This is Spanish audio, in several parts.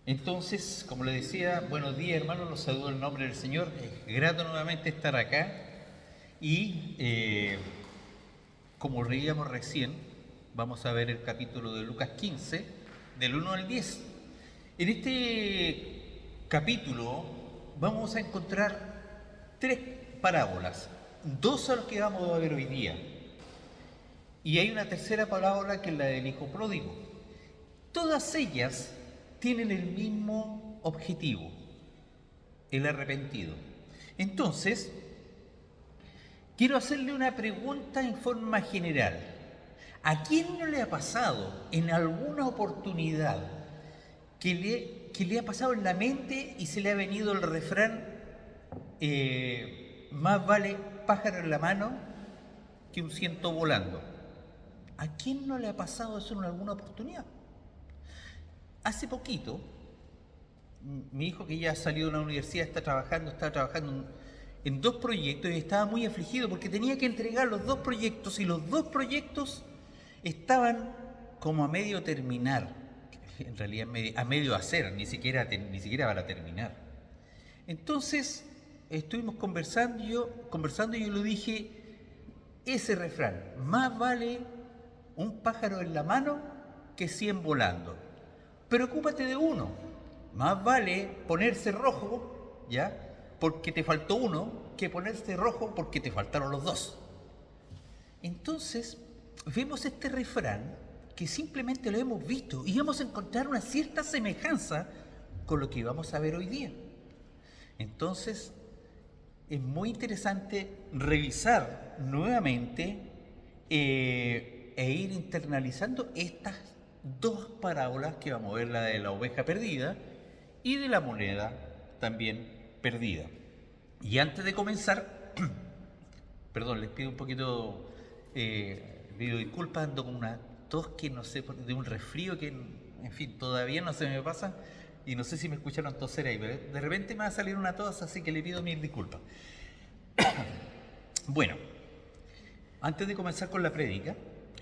Entonces, como le decía, buenos días hermanos, los saludo en nombre del Señor. Es grato nuevamente estar acá y como leíamos recién, vamos a ver el capítulo de Lucas 15, del 1 al 10. En este capítulo vamos a encontrar tres parábolas, dos son las que vamos a ver hoy día y hay una tercera parábola que es la del hijo pródigo. Todas ellas tienen el mismo objetivo, el arrepentido. Entonces, quiero hacerle una pregunta en forma general. ¿A quién no le ha pasado en alguna oportunidad que le ha pasado en la mente y se le ha venido el refrán, más vale pájaro en la mano que un ciento volando? ¿A quién no le ha pasado eso en alguna oportunidad? Hace poquito, mi hijo que ya ha salido de la universidad está trabajando en dos proyectos y estaba muy afligido porque tenía que entregar los dos proyectos y los dos proyectos estaban como a medio terminar, en realidad a medio hacer, ni siquiera para terminar. Entonces estuvimos conversando y yo le dije ese refrán, más vale un pájaro en la mano que 100 volando. Preocúpate de uno, más vale ponerse rojo, ¿ya? Porque te faltó uno, que ponerse rojo porque te faltaron los dos. Entonces, vemos este refrán que simplemente lo hemos visto y vamos a encontrar una cierta semejanza con lo que vamos a ver hoy día. Entonces, es muy interesante revisar nuevamente e ir internalizando estas dos parábolas que vamos a ver, la de la oveja perdida y de la moneda también perdida. Y antes de comenzar, perdón, les pido un poquito, pido disculpas, ando con una tos que no sé, de un resfrío que, en fin, todavía no se me pasa y no sé si me escucharon toser ahí, pero de repente me va a salir una tos, así que le pido mil disculpas. Bueno, antes de comenzar con la prédica,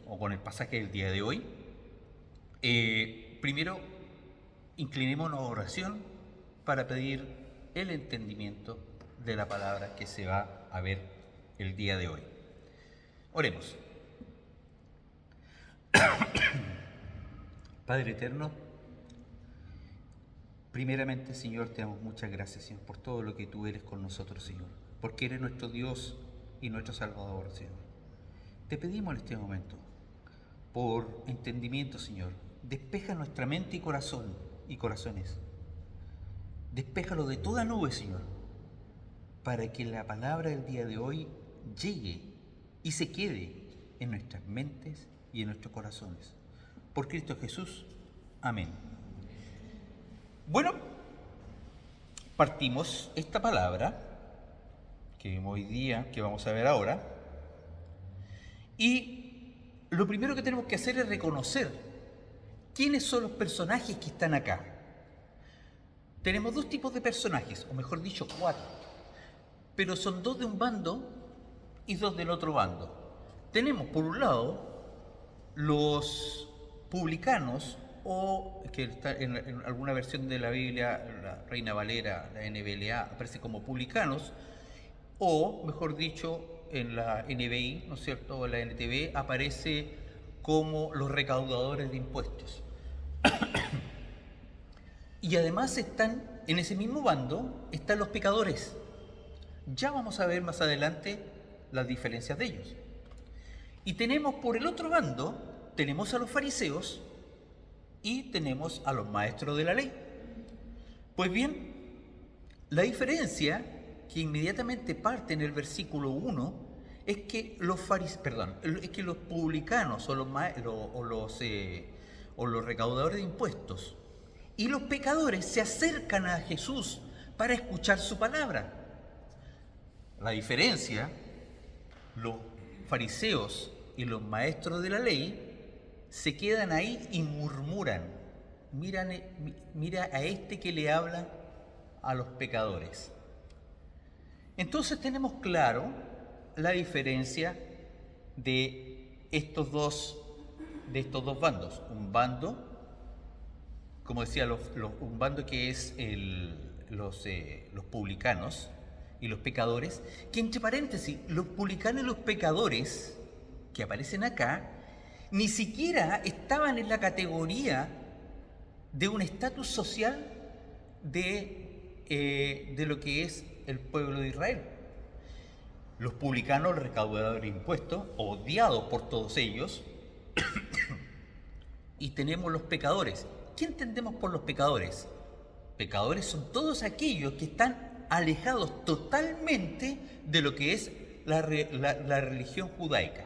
o con el pasaje del día de hoy, primero inclinémonos a oración para pedir el entendimiento de la palabra que se va a ver el día de hoy. Oremos. Padre eterno, primeramente, Señor, te damos muchas gracias, Señor, por todo lo que tú eres con nosotros, Señor, porque eres nuestro Dios y nuestro Salvador, Señor. Te pedimos en este momento, por entendimiento, Señor, despeja nuestra mente y corazones. Despéjalo de toda nube, Señor, para que la palabra del día de hoy llegue y se quede en nuestras mentes y en nuestros corazones. Por Cristo Jesús. Amén. Bueno, partimos esta palabra que vimos hoy día, que vamos a ver ahora, y lo primero que tenemos que hacer es reconocer quiénes son los personajes que están acá. Tenemos dos tipos de personajes, o mejor dicho, cuatro, pero son dos de un bando y dos del otro bando. Tenemos por un lado los publicanos, o que está en alguna versión de la Biblia, la Reina Valera, la NBLA, aparece como publicanos, o mejor dicho, en la NBI, ¿no es cierto?, o en la NTV, aparece como los recaudadores de impuestos. Y además están, en ese mismo bando, están los pecadores. Ya vamos a ver más adelante las diferencias de ellos. Y tenemos por el otro bando, tenemos a los fariseos y tenemos a los maestros de la ley. Pues bien, la diferencia que inmediatamente parte en el versículo 1 es que los publicanos o los recaudadores de impuestos y los pecadores se acercan a Jesús para escuchar su palabra. La diferencia, los fariseos y los maestros de la ley se quedan ahí y murmuran. Mira a este que le habla a los pecadores. Entonces tenemos claro la diferencia de estos dos bandos. Un bando como decía, un bando que es los publicanos y los pecadores, que entre paréntesis, los publicanos y los pecadores que aparecen acá, ni siquiera estaban en la categoría de un estatus social de lo que es el pueblo de Israel. Los publicanos, los recaudadores de impuestos, odiados por todos ellos, y tenemos los pecadores. ¿Qué entendemos por los pecadores? Pecadores son todos aquellos que están alejados totalmente de lo que es la religión judaica.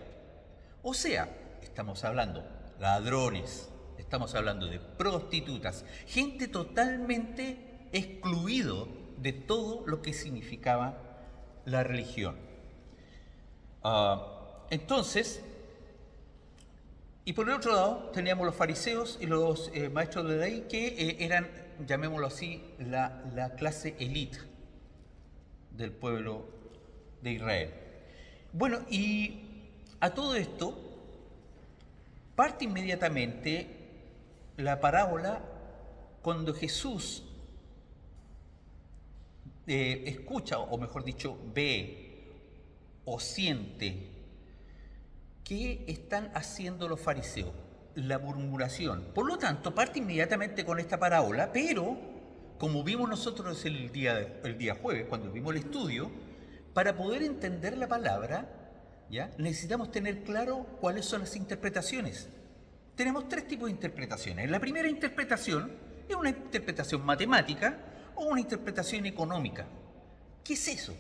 O sea, estamos hablando ladrones, estamos hablando de prostitutas, gente totalmente excluido de todo lo que significaba la religión. Entonces, y por el otro lado teníamos los fariseos y los maestros de ley que eran, llamémoslo así, la clase élite del pueblo de Israel. Bueno, y a todo esto parte inmediatamente la parábola cuando Jesús escucha, o mejor dicho, ve o siente ¿qué están haciendo los fariseos? La murmuración. Por lo tanto, parte inmediatamente con esta parábola, pero como vimos nosotros el día jueves, cuando vimos el estudio, para poder entender la palabra, ¿ya? Necesitamos tener claro cuáles son las interpretaciones. Tenemos tres tipos de interpretaciones. La primera interpretación es una interpretación matemática o una interpretación económica. ¿Qué es eso?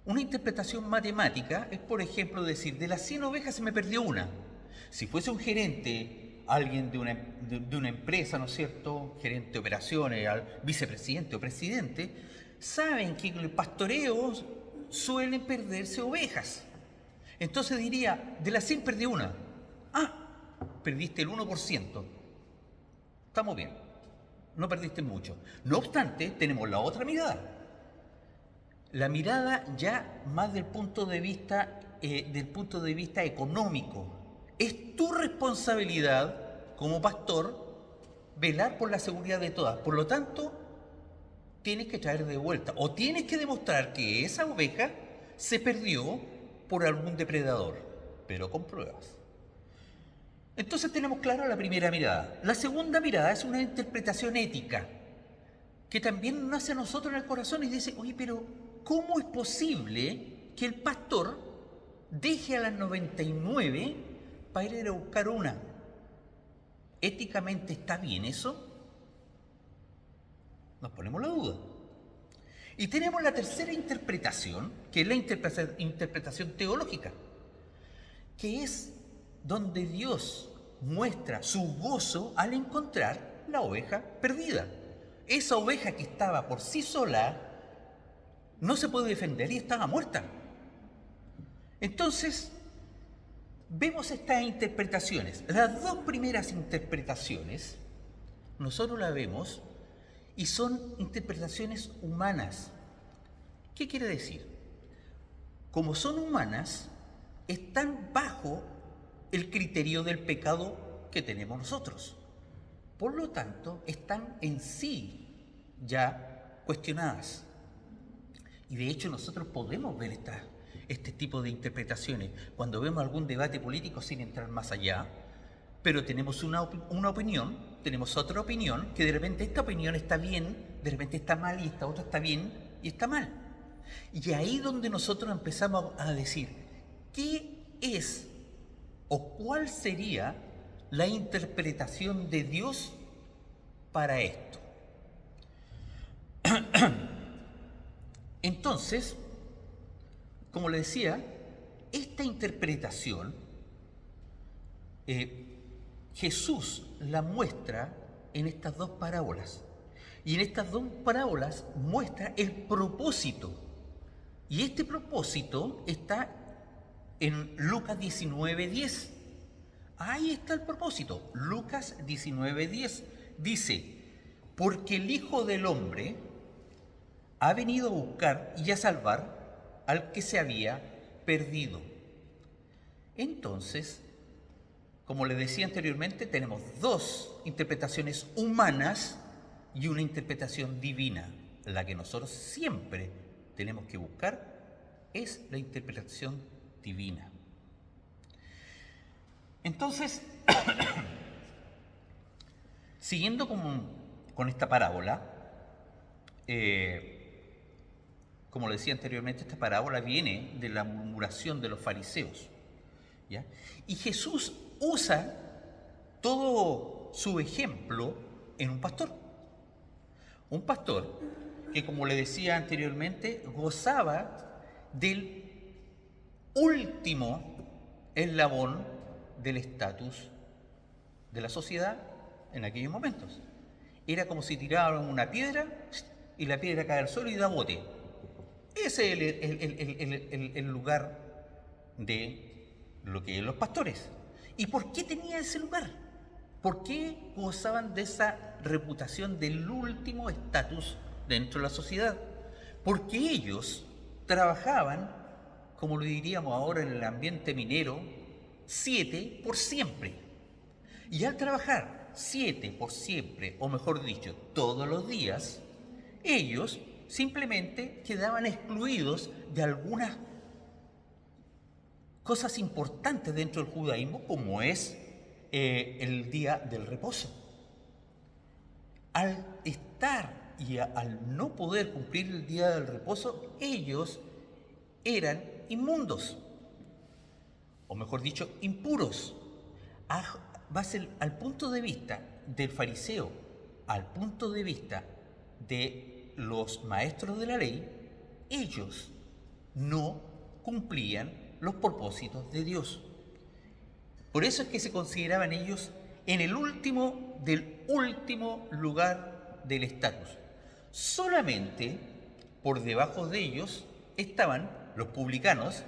Una interpretación matemática es, por ejemplo, decir, de las 100 ovejas se me perdió una. Si fuese un gerente, alguien de una empresa, ¿no es cierto?, gerente de operaciones, vicepresidente o presidente, saben que en el pastoreo suelen perderse ovejas. Entonces diría, de las 100 perdí una. Perdiste el 1%. Estamos bien, no perdiste mucho. No obstante, tenemos la otra mirada. La mirada ya más del punto de vista económico. Es tu responsabilidad como pastor velar por la seguridad de todas. Por lo tanto, tienes que traer de vuelta o tienes que demostrar que esa oveja se perdió por algún depredador, pero con pruebas. Entonces tenemos clara la primera mirada. La segunda mirada es una interpretación ética que también nace a nosotros en el corazón y dice, oye, pero ¿cómo es posible que el pastor deje a las 99 para ir a buscar una? ¿Éticamente está bien eso? Nos ponemos la duda. Y tenemos la tercera interpretación, que es la interpretación teológica, que es donde Dios muestra su gozo al encontrar la oveja perdida. Esa oveja que estaba por sí sola no se puede defender y estaba muerta. Entonces, vemos estas interpretaciones. Las dos primeras interpretaciones, nosotros las vemos y son interpretaciones humanas. ¿Qué quiere decir? Como son humanas, están bajo el criterio del pecado que tenemos nosotros. Por lo tanto, están en sí ya cuestionadas. Y de hecho nosotros podemos ver este tipo de interpretaciones cuando vemos algún debate político sin entrar más allá, pero tenemos una opinión, tenemos otra opinión, que de repente esta opinión está bien, de repente está mal y esta otra está bien y está mal. Y ahí donde nosotros empezamos a decir, ¿qué es o cuál sería la interpretación de Dios para esto? Entonces, como le decía, esta interpretación Jesús la muestra en estas dos parábolas. Y en estas dos parábolas muestra el propósito. Y este propósito está en Lucas 19:10. Ahí está el propósito. Lucas 19:10 dice, porque el Hijo del Hombre ha venido a buscar y a salvar al que se había perdido. Entonces, Como les decía anteriormente, tenemos dos interpretaciones humanas y una interpretación divina. La que nosotros siempre tenemos que buscar es la interpretación divina. Entonces, siguiendo con esta parábola, como le decía anteriormente, esta parábola viene de la murmuración de los fariseos, ¿ya? Y Jesús usa todo su ejemplo en un pastor. Un pastor que, como le decía anteriormente, gozaba del último eslabón del estatus de la sociedad en aquellos momentos. Era como si tiraran una piedra y la piedra cae al suelo y da bote. Ese es el lugar de lo que es los pastores. ¿Y por qué tenía ese lugar? ¿Por qué gozaban de esa reputación del último estatus dentro de la sociedad? Porque ellos trabajaban, como lo diríamos ahora en el ambiente minero, 7 por siempre. Y al trabajar 7 por siempre, o mejor dicho, todos los días, ellos simplemente quedaban excluidos de algunas cosas importantes dentro del judaísmo, como es el día del reposo. Al estar y al no poder cumplir el día del reposo, ellos eran inmundos, o mejor dicho, impuros. Va a ser al punto de vista del fariseo, al punto de vista de los maestros de la ley, ellos no cumplían los propósitos de Dios. Por eso es que se consideraban ellos en el último del último lugar del estatus. Solamente por debajo de ellos estaban los publicanos,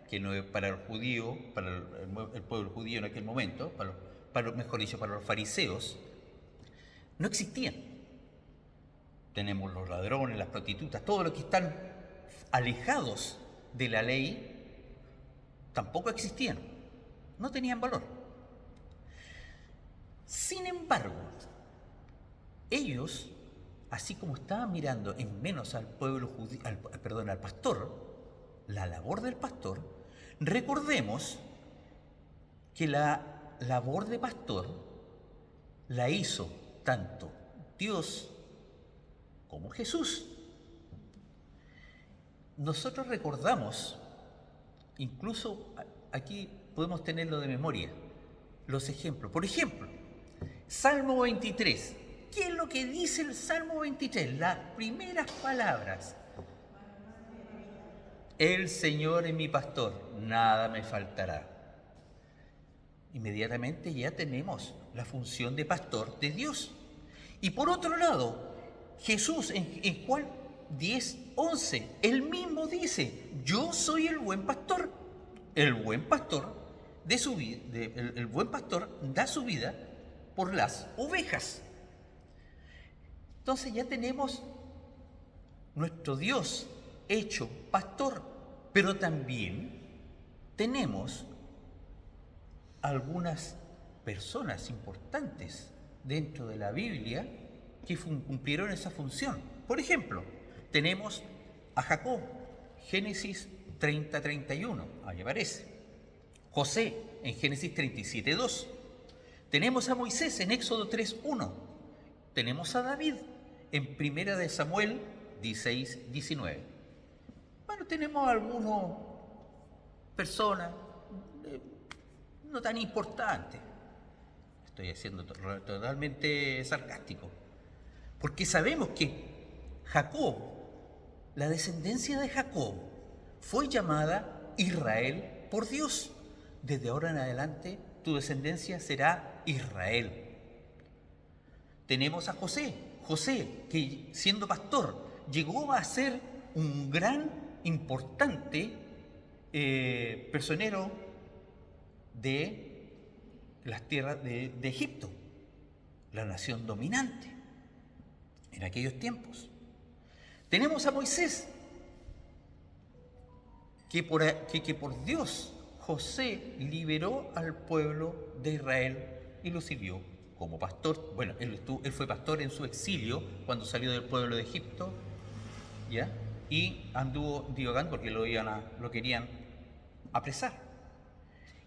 que no para el judío, para el pueblo judío en aquel momento, mejor dicho, para los fariseos, no existían. Tenemos los ladrones, las prostitutas, todos los que están alejados de la ley, tampoco existían, no tenían valor. Sin embargo, ellos, así como estaban mirando en menos al pueblo judío, al pastor, la labor del pastor, recordemos que la labor de pastor la hizo tanto Dios como Jesús. Nosotros recordamos, incluso aquí podemos tenerlo de memoria, los ejemplos. Por ejemplo, Salmo 23. ¿Qué es lo que dice el Salmo 23? Las primeras palabras. El Señor es mi pastor, nada me faltará. Inmediatamente ya tenemos la función de pastor de Dios. Y por otro lado, Jesús en Juan 10:11, él mismo dice: yo soy el buen pastor. El buen pastor el buen pastor da su vida por las ovejas. Entonces ya tenemos nuestro Dios hecho pastor, pero también tenemos algunas personas importantes dentro de la Biblia que cumplieron esa función. Por ejemplo, tenemos a Jacob, Génesis 30:31, ahí aparece. José, en Génesis 37:2. Tenemos a Moisés en Éxodo 3:1. Tenemos a David en Primera de Samuel 16:19. Bueno, tenemos algunas personas no tan importantes. Estoy siendo totalmente sarcástico. Porque sabemos que Jacob, la descendencia de Jacob, fue llamada Israel por Dios. Desde ahora en adelante, tu descendencia será Israel. Tenemos a José, que siendo pastor, llegó a ser un gran, importante personero de las tierras de Egipto, la nación dominante en aquellos tiempos. Tenemos a Moisés, que por Dios José liberó al pueblo de Israel y lo sirvió como pastor. Bueno, él fue pastor en su exilio cuando salió del pueblo de Egipto, ¿ya? Y anduvo divagando porque lo querían apresar.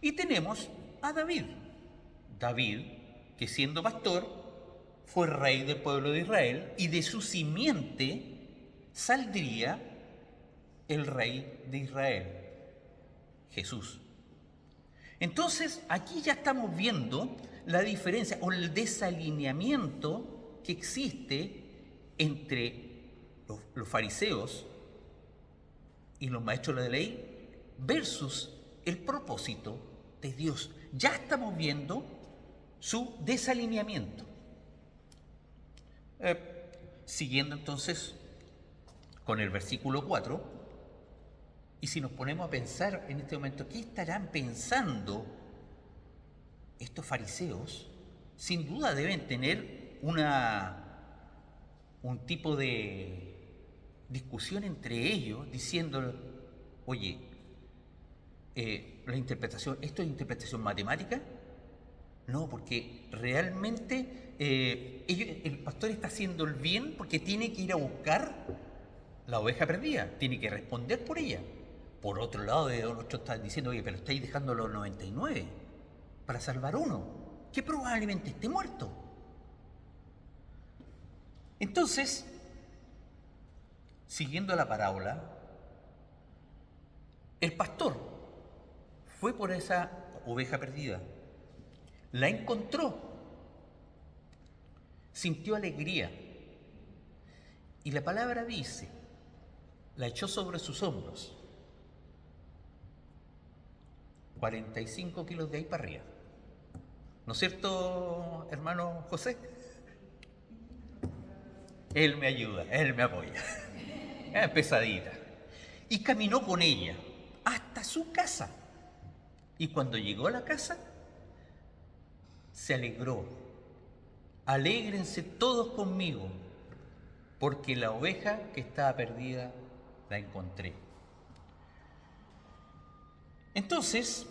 Y tenemos a David. David, que siendo pastor, fue rey del pueblo de Israel y de su simiente saldría el rey de Israel, Jesús. Entonces, aquí ya estamos viendo la diferencia o el desalineamiento que existe entre los fariseos y los maestros de la ley versus el propósito de Dios. Ya estamos viendo su desalineamiento. Siguiendo entonces con el versículo 4, y si nos ponemos a pensar en este momento, ¿qué estarán pensando estos fariseos? Sin duda deben tener un tipo de discusión entre ellos, diciendo, oye, la interpretación, ¿esto es interpretación matemática? No, porque realmente el pastor está haciendo el bien porque tiene que ir a buscar la oveja perdida, tiene que responder por ella. Por otro lado, otro está diciendo, oye, pero estáis dejando los 99 para salvar uno, que probablemente esté muerto. Entonces, siguiendo la parábola, el pastor fue por esa oveja perdida, la encontró, sintió alegría, y la palabra dice, la echó sobre sus hombros, 45 kilos de ahí para arriba. ¿No es cierto, hermano José? Él me ayuda, él me apoya. Es pesadita. Y caminó con ella hasta su casa. Y cuando llegó a la casa, se alegró. Alégrense todos conmigo, porque la oveja que estaba perdida la encontré. Entonces,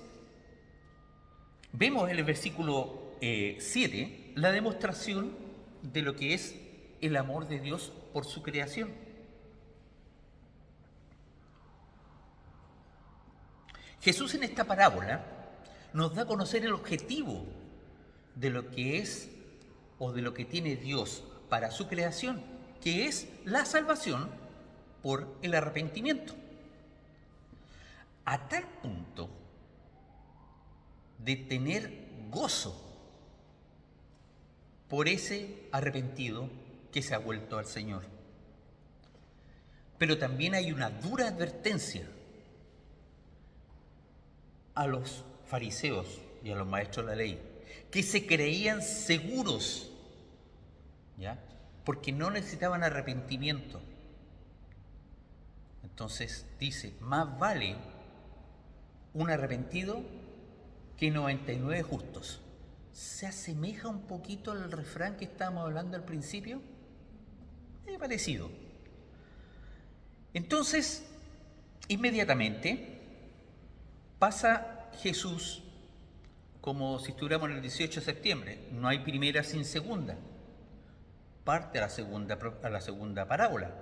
vemos en el versículo 7 la demostración de lo que es el amor de Dios por su creación. Jesús en esta parábola nos da a conocer el objetivo de lo que es o de lo que tiene Dios para su creación, que es la salvación por el arrepentimiento. A tal punto de tener gozo por ese arrepentido que se ha vuelto al Señor. Pero también hay una dura advertencia a los fariseos y a los maestros de la ley, que se creían seguros, ¿ya? Porque no necesitaban arrepentimiento. Entonces dice, más vale un arrepentido que 99 justos. ¿Se asemeja un poquito al refrán que estábamos hablando al principio? Es parecido. Entonces, inmediatamente pasa Jesús como si estuviéramos en el 18 de septiembre. No hay primera sin segunda. Parte a la segunda parábola.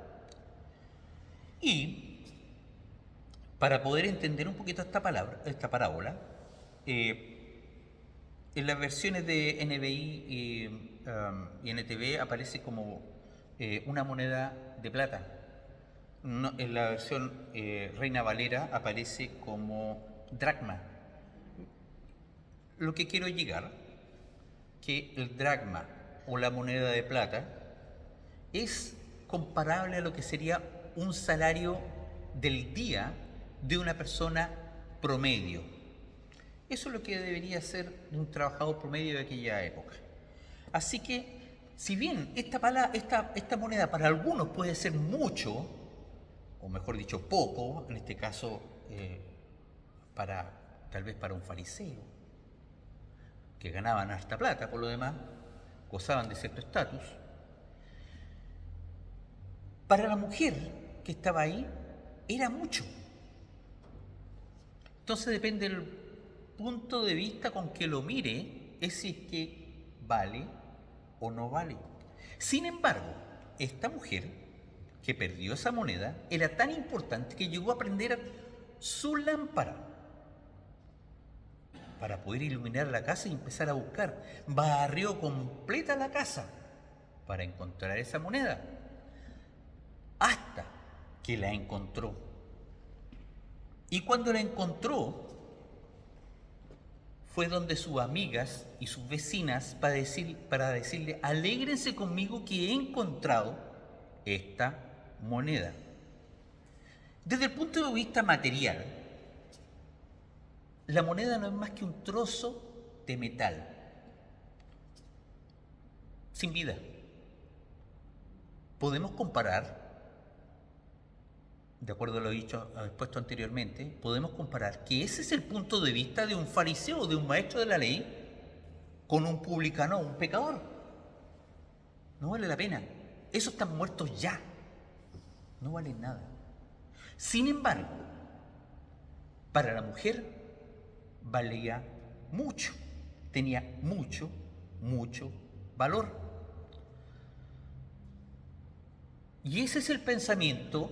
Y para poder entender un poquito esta parábola, en las versiones de NBI y NTV aparece como una moneda de plata. No, en la versión Reina Valera aparece como dracma. Lo que quiero llegar, que el dracma o la moneda de plata es comparable a lo que sería un salario del día de una persona promedio. Eso es lo que debería ser un trabajador promedio de aquella época. Así que, si bien esta moneda para algunos puede ser mucho, o mejor dicho poco, en este caso tal vez para un fariseo, que ganaban harta plata, por lo demás, gozaban de cierto estatus, para la mujer que estaba ahí era mucho. Entonces depende del punto de vista con que lo mire, es si es que vale o no vale. Sin embargo, esta mujer que perdió esa moneda era tan importante que llegó a prender su lámpara para poder iluminar la casa y empezar a buscar. Barrió completa la casa para encontrar esa moneda, hasta que la encontró. Y cuando la encontró, fue donde sus amigas y sus vecinas para decirle, alégrense conmigo que he encontrado esta moneda. Desde el punto de vista material, la moneda no es más que un trozo de metal, sin vida. Podemos comparar, de acuerdo a lo expuesto anteriormente, podemos comparar que ese es el punto de vista de un fariseo, de un maestro de la ley, con un publicano o un pecador. No vale la pena. Esos están muertos ya. No valen nada. Sin embargo, para la mujer valía mucho. Tenía mucho valor. Y ese es el pensamiento,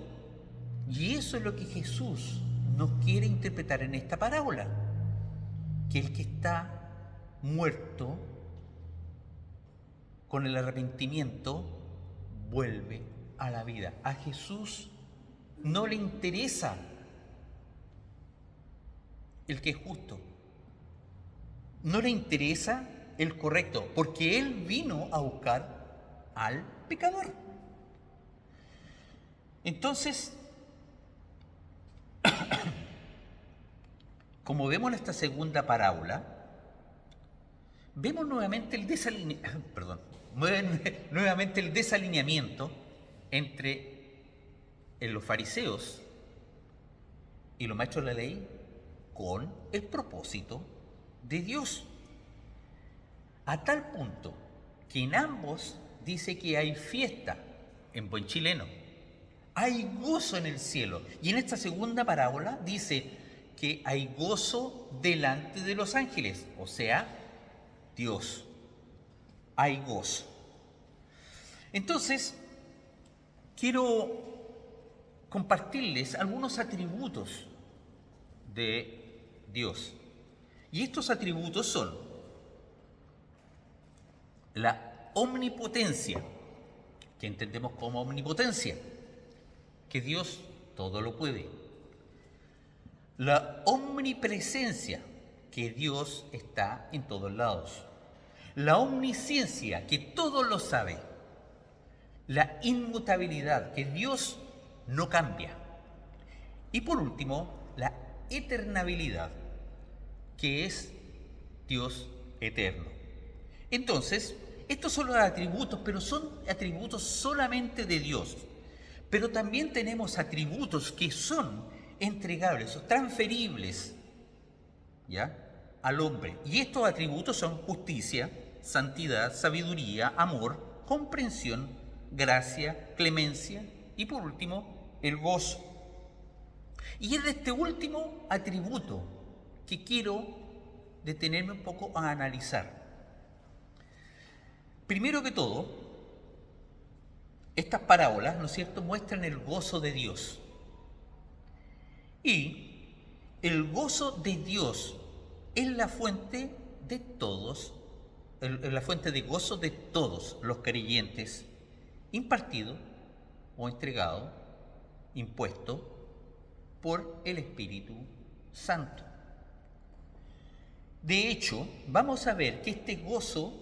y eso es lo que Jesús nos quiere interpretar en esta parábola. Que el que está muerto, con el arrepentimiento, vuelve a la vida. A Jesús no le interesa el que es justo. No le interesa el correcto, porque Él vino a buscar al pecador. Entonces, como vemos en esta segunda parábola, vemos nuevamente el desalineamiento entre los fariseos y los maestros de la ley con el propósito de Dios. A tal punto que en ambos dice que hay fiesta, en buen chileno, hay gozo en el cielo. Y en esta segunda parábola dice que hay gozo delante de los ángeles, o sea, Dios. Hay gozo. Entonces, quiero compartirles algunos atributos de Dios. Y estos atributos son la omnipotencia, que entendemos como omnipotencia, que Dios todo lo puede. La omnipresencia, que Dios está en todos lados. La omnisciencia, que todo lo sabe. La inmutabilidad, que Dios no cambia. Y por último, la eternabilidad, que es Dios eterno. Entonces, estos son los atributos, pero son atributos solamente de Dios. Pero también tenemos atributos que son entregables o transferibles, ¿ya?, al hombre. Y estos atributos son justicia, santidad, sabiduría, amor, comprensión, gracia, clemencia y por último, el gozo. Y es de este último atributo que quiero detenerme un poco a analizar. Primero que todo, estas parábolas, ¿no es cierto?, muestran el gozo de Dios. Y el gozo de Dios es la fuente de todos, la fuente de gozo de todos los creyentes, impartido o entregado, impuesto por el Espíritu Santo. De hecho, vamos a ver que este gozo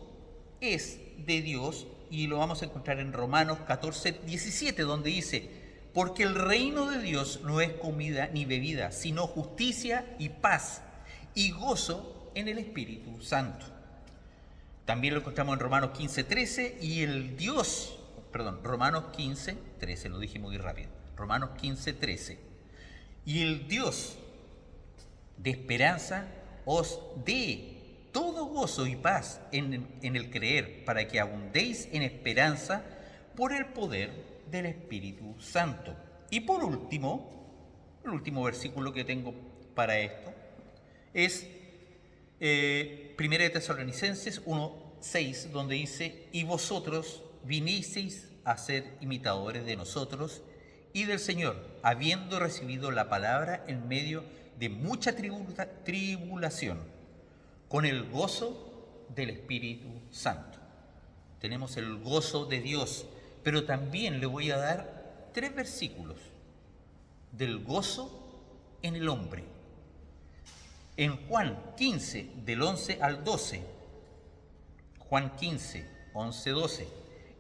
es de Dios y lo vamos a encontrar en Romanos 14:17, donde dice: porque el reino de Dios no es comida ni bebida, sino justicia y paz y gozo en el Espíritu Santo. También lo encontramos en Romanos 15:13 y Romanos 15:13, lo dije muy rápido. Romanos 15:13. Y el Dios de esperanza os dé todo gozo y paz en el creer, para que abundéis en esperanza por el poder del Espíritu Santo. Y por último, el último versículo que tengo para esto, Es Primera de Tesalonicenses 1:6, donde dice: y vosotros vinisteis a ser imitadores de nosotros y del Señor, habiendo recibido la palabra en medio de mucha tribulación, con el gozo del Espíritu Santo. Tenemos el gozo de Dios, pero también le voy a dar 3 versículos del gozo en el hombre. En Juan 15, del 11 al 12, Juan 15, 11, 12,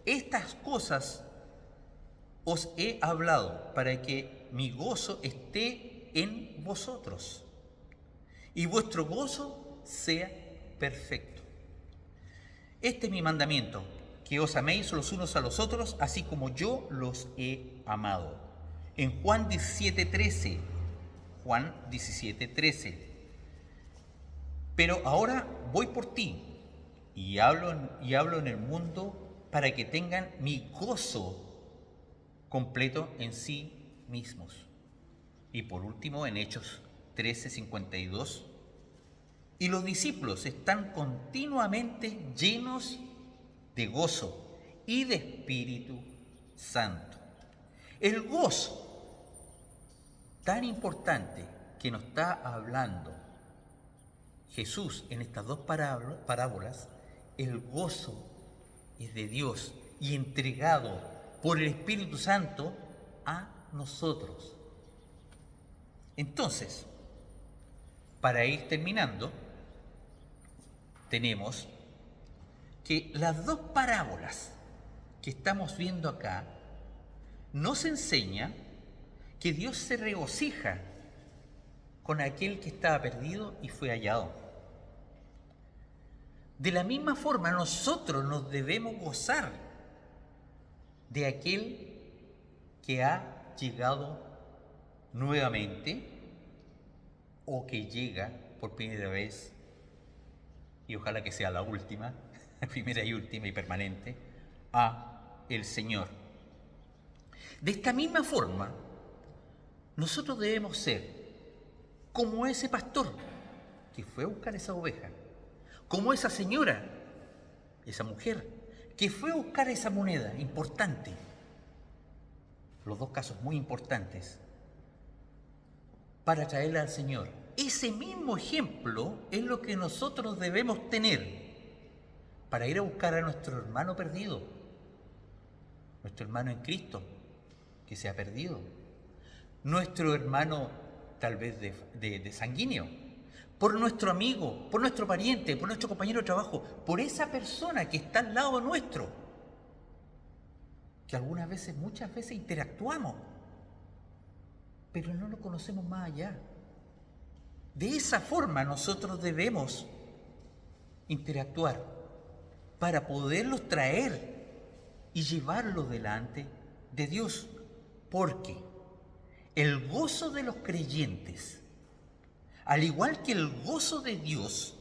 estas cosas os he hablado para que mi gozo esté en vosotros y vuestro gozo sea perfecto. Este es mi mandamiento, que os améis los unos a los otros, así como yo los he amado. En Juan 17:13, Juan 17:13, pero ahora voy por ti y hablo en el mundo para que tengan mi gozo completo en sí mismos. Y por último, en Hechos 13:52, y los discípulos están continuamente llenos de gozo y de Espíritu Santo. El gozo tan importante que nos está hablando Jesús en estas 2 parábolas, el gozo es de Dios y entregado por el Espíritu Santo a nosotros. Entonces, para ir terminando, tenemos que las 2 parábolas que estamos viendo acá nos enseña que Dios se regocija con aquel que estaba perdido y fue hallado. De la misma forma, nosotros nos debemos gozar de aquel que ha llegado nuevamente o que llega por primera vez, y ojalá que sea la última, primera y última y permanente, a el Señor. De esta misma forma, nosotros debemos ser como ese pastor que fue a buscar esa oveja, como esa señora, esa mujer, que fue a buscar esa moneda importante. Los 2 casos muy importantes para traerla al Señor. Ese mismo ejemplo es lo que nosotros debemos tener para ir a buscar a nuestro hermano perdido, nuestro hermano en Cristo que se ha perdido, nuestro hermano tal vez de sanguíneo, por nuestro amigo, por nuestro pariente, por nuestro compañero de trabajo, por esa persona que está al lado nuestro, que algunas veces, muchas veces interactuamos, pero no lo conocemos más allá. De esa forma nosotros debemos interactuar para poderlos traer y llevarlos delante de Dios, porque el gozo de los creyentes, al igual que el gozo de Dios,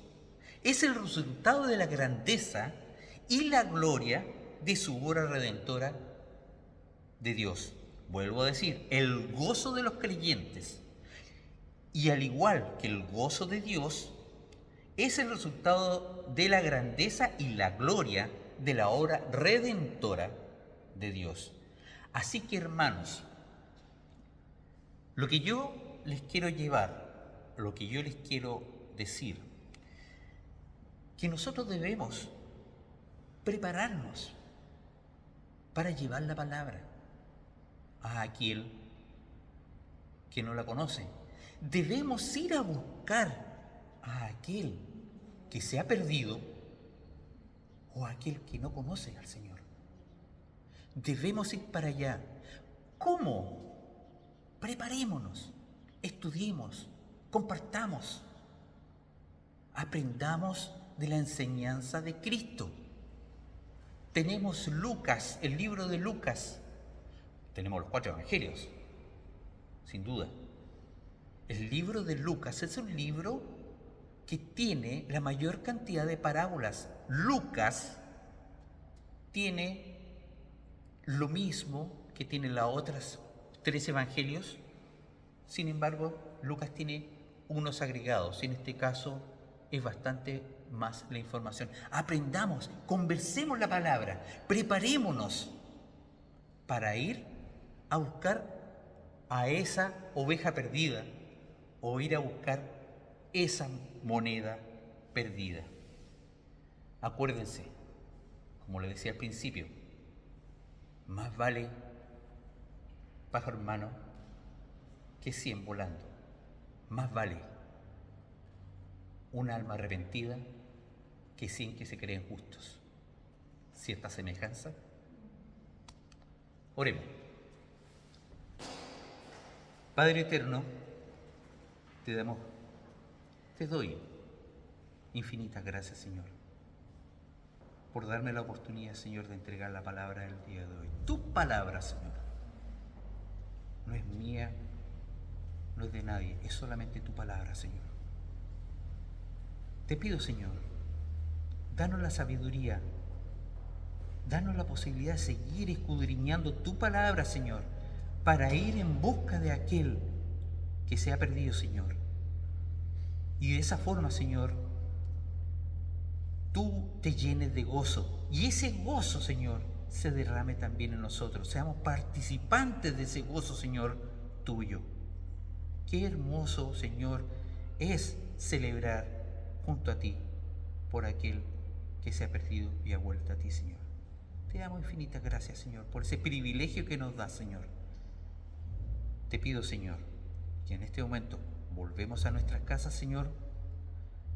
es el resultado de la grandeza y la gloria de su obra redentora de Dios. Vuelvo a decir, el gozo de los creyentes, y al igual que el gozo de Dios, es el resultado de la grandeza y la gloria de la obra redentora de Dios. Así que, hermanos, lo que yo les quiero llevar, lo que yo les quiero decir, que nosotros debemos prepararnos para llevar la palabra a aquel que no la conoce. Debemos ir a buscar a aquel que se ha perdido o a aquel que no conoce al Señor. Debemos ir para allá. ¿Cómo? Preparémonos, estudiemos, compartamos, aprendamos de la enseñanza de Cristo. Tenemos Lucas, el libro de Lucas. Tenemos los 4 evangelios, sin duda. El libro de Lucas es un libro que tiene la mayor cantidad de parábolas. Lucas tiene lo mismo que tienen las otras 3 evangelios. Sin embargo, Lucas tiene unos agregados. En este caso es bastante más la información. Aprendamos, conversemos la palabra, preparémonos para ir a buscar a esa oveja perdida o ir a buscar esa moneda perdida. Acuérdense, como le decía al principio, más vale pájaro en mano que 100 volando. Más vale un alma arrepentida que 100 que se creen justos. ¿Cierta semejanza? Oremos. Padre eterno, te doy infinitas gracias, Señor, por darme la oportunidad, Señor, de entregar la palabra del día de hoy. Tu palabra, Señor, no es mía, no es de nadie, es solamente tu palabra, Señor. Te pido, Señor, danos la sabiduría, danos la posibilidad de seguir escudriñando tu palabra, Señor, para ir en busca de aquel que se ha perdido, Señor. Y de esa forma, Señor, tú te llenes de gozo. Y ese gozo, Señor, se derrame también en nosotros. Seamos participantes de ese gozo, Señor, tuyo. Qué hermoso, Señor, es celebrar junto a ti por aquel que se ha perdido y ha vuelto a ti, Señor. Te damos infinitas gracias, Señor, por ese privilegio que nos das, Señor. Te pido, Señor, que en este momento volvemos a nuestras casas, Señor,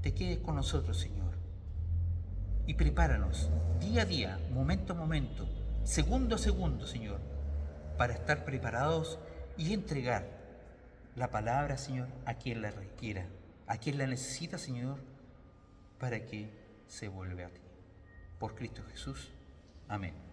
te quedes con nosotros, Señor, y prepáranos día a día, momento a momento, segundo a segundo, Señor, para estar preparados y entregar la palabra, Señor, a quien la requiera, a quien la necesita, Señor, para que se vuelva a ti. Por Cristo Jesús. Amén.